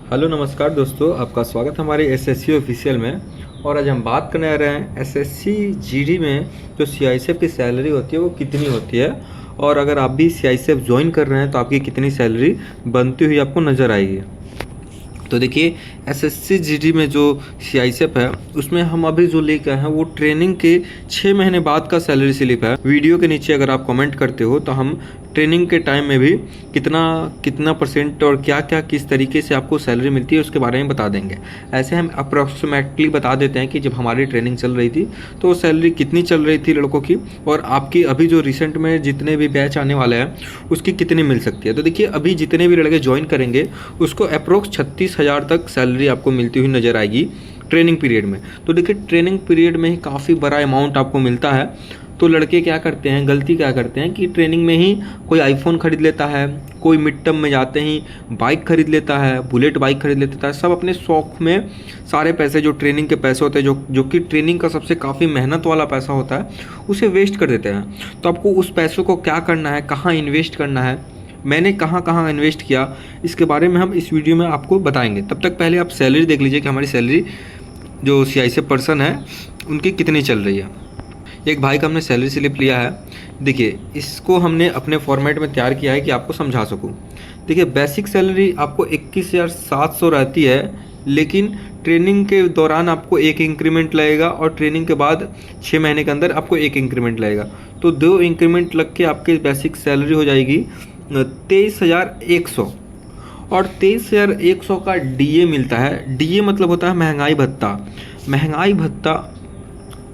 Hello नमस्कार दोस्तों, आपका स्वागत है हमारे एसएससी ऑफिशियल में। और आज हम बात करने आ रहे हैं एसएससी जीडी में जो सीआईएसएफ की सैलरी होती है वो कितनी होती है, और अगर आप भी सीआईएसएफ ज्वाइन कर रहे हैं तो आपकी कितनी सैलरी बनती हुई आपको नज़र आएगी। तो देखिए, एसएससी जीडी में जो सीआईएसएफ है उसमें हम अभी जो लेकर आए हैं वो ट्रेनिंग के 6 महीने बाद का सैलरी स्लिप है। वीडियो के नीचे अगर आप कमेंट करते हो तो हम ट्रेनिंग के टाइम में भी कितना परसेंट और क्या क्या किस तरीके से आपको सैलरी मिलती है उसके बारे में बता देंगे। ऐसे हम अप्रॉक्सीमेटली बता देते हैं कि जब हमारी ट्रेनिंग चल रही थी तो सैलरी कितनी चल रही थी लड़कों की, और आपकी अभी जो रिसेंट में जितने भी बैच आने वाले हैं उसकी कितनी मिल सकती है। तो देखिए, अभी जितने भी लड़के ज्वाइन करेंगे उसको अप्रोक्स 36,000 तक सैलरी आपको मिलती हुई नज़र आएगी ट्रेनिंग पीरियड में। तो देखिए, ट्रेनिंग पीरियड में ही काफ़ी बड़ा अमाउंट आपको मिलता है। तो लड़के क्या करते हैं, गलती क्या करते हैं कि ट्रेनिंग में ही कोई आईफोन खरीद लेता है, कोई मिड टर्म में जाते ही बाइक खरीद लेता है, बुलेट बाइक खरीद लेता है। सब अपने शौक में सारे पैसे जो ट्रेनिंग के पैसे होते हैं, जो कि ट्रेनिंग का सबसे काफ़ी मेहनत वाला पैसा होता है, उसे वेस्ट कर देते हैं। तो आपको उस पैसों को क्या करना है, कहाँ इन्वेस्ट करना है, मैंने कहाँ कहाँ इन्वेस्ट किया, इसके बारे में हम इस वीडियो में आपको बताएंगे। तब तक पहले आप सैलरी देख लीजिए कि हमारी सैलरी जो सीआईएसएफ पर्सन है उनकी कितनी चल रही है। एक भाई का हमने सैलरी स्लिप लिया है। देखिए, इसको हमने अपने फॉर्मेट में तैयार किया है कि आपको समझा सकूं। देखिए, बेसिक सैलरी आपको 21,700 रहती है, लेकिन ट्रेनिंग के दौरान आपको एक इंक्रीमेंट लगेगा और ट्रेनिंग के बाद 6 महीने के अंदर आपको एक इंक्रीमेंट लगेगा। तो 2 इंक्रीमेंट लग के आपकी बेसिक सैलरी हो जाएगी 23,100। और 23,100 का डीए मिलता है। डीए मतलब होता है महंगाई भत्ता। महंगाई भत्ता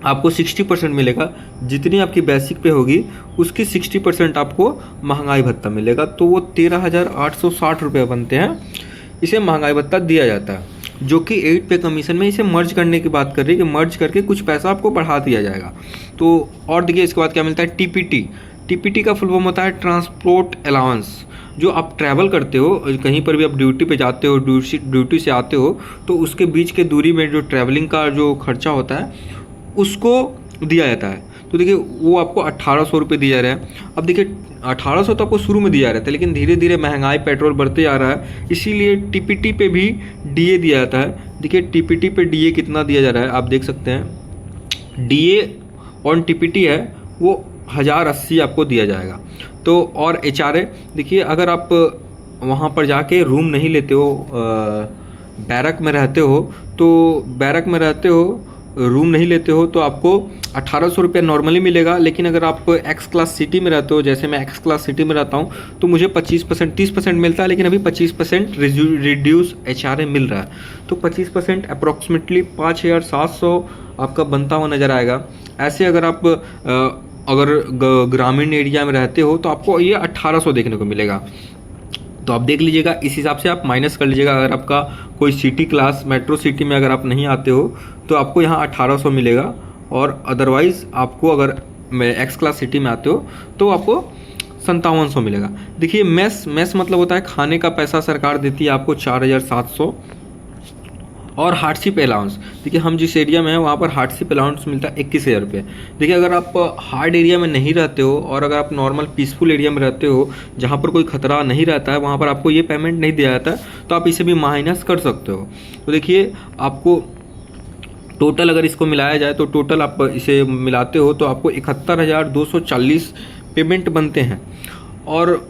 आपको 60% मिलेगा। जितनी आपकी बेसिक पे होगी उसकी 60% आपको महंगाई भत्ता मिलेगा। तो वो 13,860 रुपये बनते हैं। इसे महंगाई भत्ता दिया जाता है, जो कि 8 पे कमीशन में इसे मर्ज करने की बात कर रही है कि मर्ज करके कुछ पैसा आपको बढ़ा दिया जाएगा। तो और देखिए, इसके बाद क्या मिलता है, टीपीटी। टीपीटी का फुल फॉर्म होता है ट्रांसपोर्ट अलाउंस। जो आप ट्रैवल करते हो, कहीं पर भी आप ड्यूटी पे जाते हो, ड्यूटी से आते हो, तो उसके बीच के दूरी में जो ट्रैवलिंग का जो खर्चा होता है उसको दिया जाता है। तो देखिए, वो आपको 1,800 रुपये दिया जा रहा है। अब देखिए, 1,800 तो आपको शुरू में दिया रहा था, लेकिन धीरे धीरे महंगाई पेट्रोल बढ़ते जा रहा है, इसीलिए टीपीटी पे भी डीए दिया जाता है। देखिए, टीपीटी पे डीए कितना दिया जा रहा है आप देख सकते हैं। डीए ऑन टीपीटी है वो 1,080 आपको दिया जाएगा। तो और एचआरए, देखिए, अगर आप वहाँ पर जाके रूम नहीं लेते हो, बैरक में रहते हो, तो बैरक में रहते हो, रूम नहीं लेते हो, तो आपको 1,800 रुपये नॉर्मली मिलेगा। लेकिन अगर आप एक्स क्लास सिटी में रहते हो, जैसे मैं एक्स क्लास सिटी में रहता हूँ, तो मुझे 30% मिलता है, लेकिन अभी 25% रिड्यूस एचआरए मिल रहा है। तो 25% अप्रॉक्सीमेटली 5,700 आपका बनता हुआ नज़र आएगा। ऐसे अगर आप ग्रामीण एरिया में रहते हो तो आपको ये 1,800 देखने को मिलेगा। तो आप देख लीजिएगा, इस हिसाब से आप माइनस कर लीजिएगा। अगर आपका कोई सिटी क्लास मेट्रो सिटी में अगर आप नहीं आते हो तो आपको यहाँ 1,800 मिलेगा, और अदरवाइज़ आपको अगर एक्स क्लास सिटी में आते हो तो आपको 5700 मिलेगा। देखिए, मेस मतलब होता है खाने का पैसा सरकार देती है आपको 4,700। और हार्डशिप अलाउंस, देखिए, हम जिस एरिया में हैं वहाँ पर हार्डशिप अलाउंस मिलता है 21,000 रुपये। देखिए, अगर आप हार्ड एरिया में नहीं रहते हो और अगर आप नॉर्मल पीसफुल एरिया में रहते हो जहाँ पर कोई खतरा नहीं रहता है, वहाँ पर आपको ये पेमेंट नहीं दिया जाता है, तो आप इसे भी माइनस कर सकते हो। तो देखिए, आपको टोटल अगर इसको मिलाया जाए तो टोटल आप इसे मिलाते हो तो आपको 71,240 पेमेंट बनते हैं। और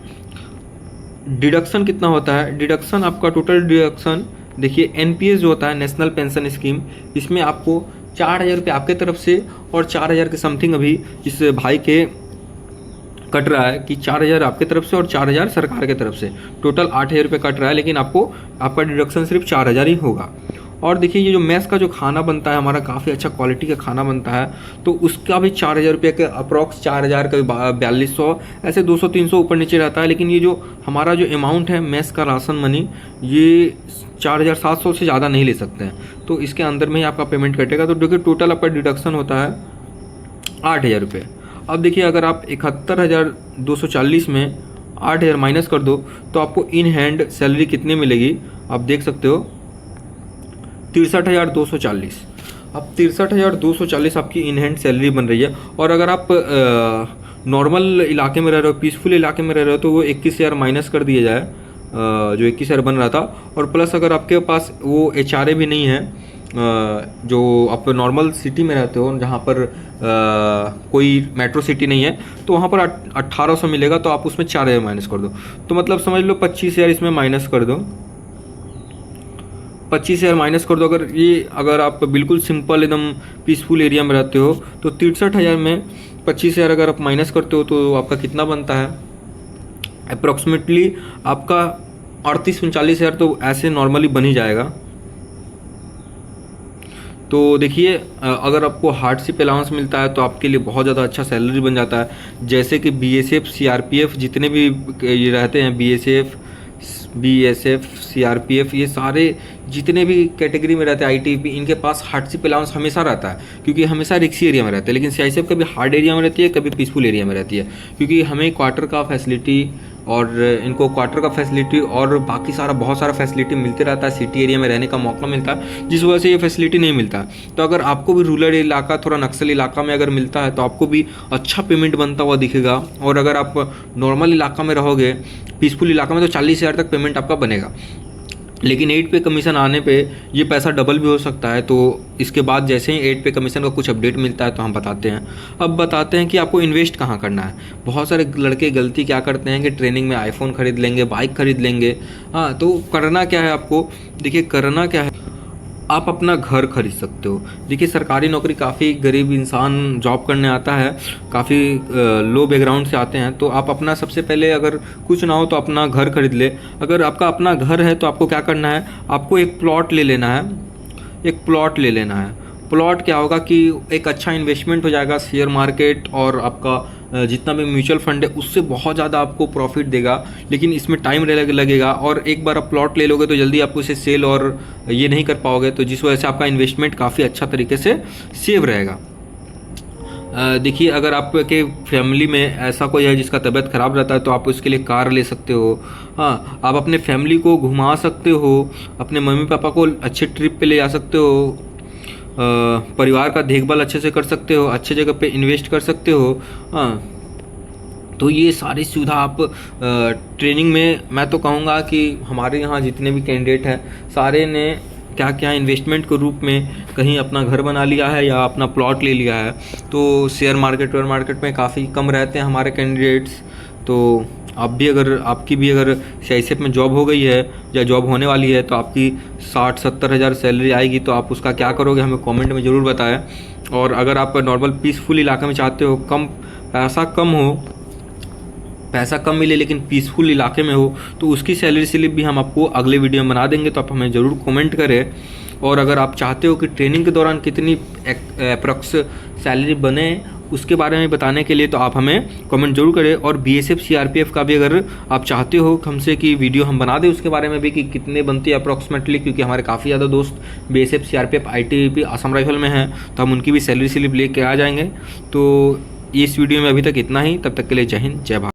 डिडक्शन कितना होता है, डिडक्शन आपका टोटल डिडक्शन, देखिए, एनपीएस जो होता है नेशनल पेंशन स्कीम, इसमें आपको 4,000 रुपये आपके तरफ से और 4,000 के समथिंग अभी इस भाई के कट रहा है कि 4,000 आपके तरफ से और 4,000 सरकार के तरफ से, टोटल 8,000 रुपये कट रहा है, लेकिन आपका डिडक्शन सिर्फ 4,000 ही होगा। और देखिए, ये जो मेस का जो खाना बनता है हमारा, काफ़ी अच्छा क्वालिटी का खाना बनता है, तो उसका भी 4,000 रुपये के अप्रॉक्स, 4,000 का 4,200, ऐसे 200-300 ऊपर नीचे रहता है। लेकिन ये जो हमारा जो अमाउंट है मेस का राशन मनी, ये 4,700 से ज़्यादा नहीं ले सकते हैं, तो इसके अंदर में ही आपका पेमेंट कटेगा। तो देखिए, टोटल आपका डिडक्शन होता है 8,000 रुपये। अब देखिए, अगर आप 71,240 में 8,000 माइनस कर दो तो आपको इन हैंड सैलरी कितनी मिलेगी, आप देख सकते हो, 63,240। अब 63,240 आपकी इन हैंड सैलरी बन रही है। और अगर आप नॉर्मल इलाके में रह रहे हो, पीसफुल इलाके में रह रहे हो, तो वो 21,000 माइनस कर दिया जाए जो 21,000 बन रहा था। और प्लस अगर आपके पास वो HRA भी नहीं है, जो आप नॉर्मल सिटी में रहते हो जहाँ पर कोई मेट्रो सिटी नहीं है, तो वहाँ पर 1800 मिलेगा, तो आप उसमें 4000 माइनस कर दो, तो मतलब समझ लो 25,000 इसमें माइनस कर दो, 25,000 माइनस कर दो। अगर आप बिल्कुल सिंपल एकदम पीसफुल एरिया में रहते हो तो 63,000 में 25,000 अगर आप माइनस करते हो तो आपका कितना बनता है, अप्रॉक्सीमेटली आपका 38-39,000 तो ऐसे नॉर्मली बन ही जाएगा। तो देखिए, अगर आपको हार्डशिप अलाउंस मिलता है तो आपके लिए बहुत ज़्यादा अच्छा सैलरी बन जाता है। जैसे कि BSF CRPF जितने भी ये रहते हैं, BSF CRPF, ये सारे जितने भी कैटेगरी में रहते हैं ITBP, इनके पास हार्डशिप अलाउंस हमेशा रहता है, क्योंकि हमेशा रिक्सी एरिया में रहते हैं। लेकिन CISF कभी हार्ड एरिया में रहती है, कभी पीसफुल एरिया में रहती है, क्योंकि हमें क्वार्टर का फैसिलिटी और इनको क्वार्टर का फैसिलिटी और बाकी सारा बहुत सारा फैसिलिटी मिलते रहता है। सिटी एरिया में रहने का मौका मिलता है, जिस वजह से ये फैसिलिटी नहीं मिलता। तो अगर आपको भी रूरल इलाका, थोड़ा नक्सल इलाका में अगर मिलता है तो आपको भी अच्छा पेमेंट बनता हुआ दिखेगा। और अगर आप नॉर्मल इलाका में रहोगे, पीसफुल इलाका में, तो 40,000 तक पेमेंट आपका बनेगा। लेकिन 8 पे कमीशन आने पे ये पैसा डबल भी हो सकता है। तो इसके बाद जैसे ही 8 पे कमीशन का कुछ अपडेट मिलता है तो हम बताते हैं। अब बताते हैं कि आपको इन्वेस्ट कहाँ करना है। बहुत सारे लड़के गलती क्या करते हैं कि ट्रेनिंग में आईफोन खरीद लेंगे, बाइक खरीद लेंगे। हाँ, तो करना क्या है आपको, देखिए करना क्या है, आप अपना घर खरीद सकते हो। देखिए, सरकारी नौकरी काफ़ी गरीब इंसान जॉब करने आता है, काफ़ी लो बैकग्राउंड से आते हैं, तो आप अपना सबसे पहले अगर कुछ ना हो तो अपना घर खरीद ले। अगर आपका अपना घर है तो आपको क्या करना है, आपको एक प्लॉट ले लेना है। एक प्लॉट ले लेना है। प्लॉट क्या होगा कि एक अच्छा इन्वेस्टमेंट हो जाएगा, शेयर मार्केट और आपका जितना भी म्यूचुअल फंड है उससे बहुत ज़्यादा आपको प्रॉफिट देगा। लेकिन इसमें टाइम लगेगा, और एक बार आप प्लॉट ले लोगे तो जल्दी आपको इसे सेल और ये नहीं कर पाओगे, तो जिस वजह से आपका इन्वेस्टमेंट काफ़ी अच्छा तरीके से सेव रहेगा। देखिए, अगर आपके फैमिली में ऐसा कोई है जिसका तबीयत ख़राब रहता है तो आप उसके लिए कार ले सकते हो। हाँ, आप अपने फैमिली को घुमा सकते हो, अपने मम्मी पापा को अच्छे ट्रिप पे ले जा सकते हो, परिवार का देखभाल अच्छे से कर सकते हो, अच्छे जगह पे इन्वेस्ट कर सकते हो। हाँ, तो ये सारी सुविधा आप ट्रेनिंग में, मैं तो कहूँगा कि हमारे यहाँ जितने भी कैंडिडेट हैं सारे ने क्या क्या इन्वेस्टमेंट के रूप में कहीं अपना घर बना लिया है या अपना प्लॉट ले लिया है। तो शेयर मार्केट में काफ़ी कम रहते हैं हमारे कैंडिडेट्स। तो आपकी भी अगर CISF में जॉब हो गई है या जॉब होने वाली है तो आपकी 60-70 हज़ार सैलरी आएगी, तो आप उसका क्या करोगे हमें कमेंट में ज़रूर बताएं। और अगर आप नॉर्मल पीसफुल इलाके में चाहते हो, पैसा कम मिले लेकिन पीसफुल इलाके में हो, तो उसकी सैलरी स्लिप भी हम आपको अगले वीडियो में बना देंगे, तो आप हमें ज़रूर कमेंट करें। और अगर आप चाहते हो कि ट्रेनिंग के दौरान कितनी अप्रॉक्स सैलरी बने उसके बारे में बताने के लिए, तो आप हमें कमेंट जरूर करें। और BSF CRPF का भी अगर आप चाहते हो हमसे कि वीडियो हम बना दें उसके बारे में भी कि कितने बनती है अप्रॉक्सीमेटली, क्योंकि हमारे काफ़ी ज़्यादा दोस्त BSF CRPF ITBP Assam rifle में हैं, तो हम उनकी भी सैलरी स्लिप लेके आ जाएंगे। तो इस वीडियो में अभी तक इतना ही, तब तक के लिए जय हिंद, जय भारत।